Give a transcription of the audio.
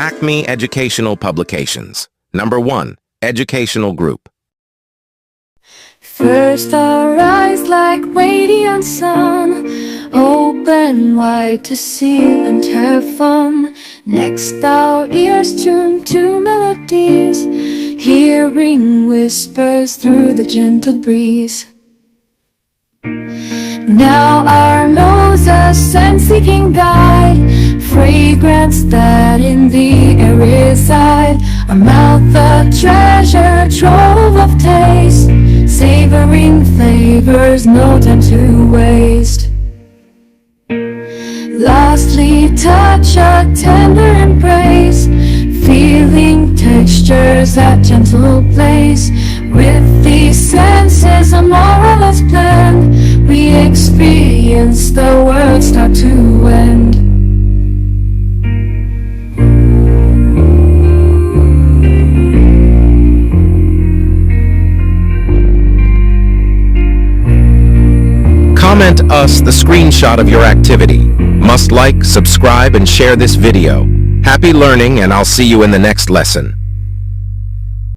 Acme Educational Publications. Number 1. Educational Group. First our eyes like radiant sun, open wide to see and have fun. Next our ears tune to melodies, hearing whispers through the gentle breeze. Now our nose a sense-seeking guide, fragrance that in the air reside. Our mouth a treasure trove of taste, savoring flavors no time to waste. Lastly, touch a tender embrace, feeling textures at gentle place. With these senses a marvelous blend, we experience the world start to end. Comment us the screenshot of your activity. Must like, subscribe, and share this video. Happy learning, and I'll see you in the next lesson.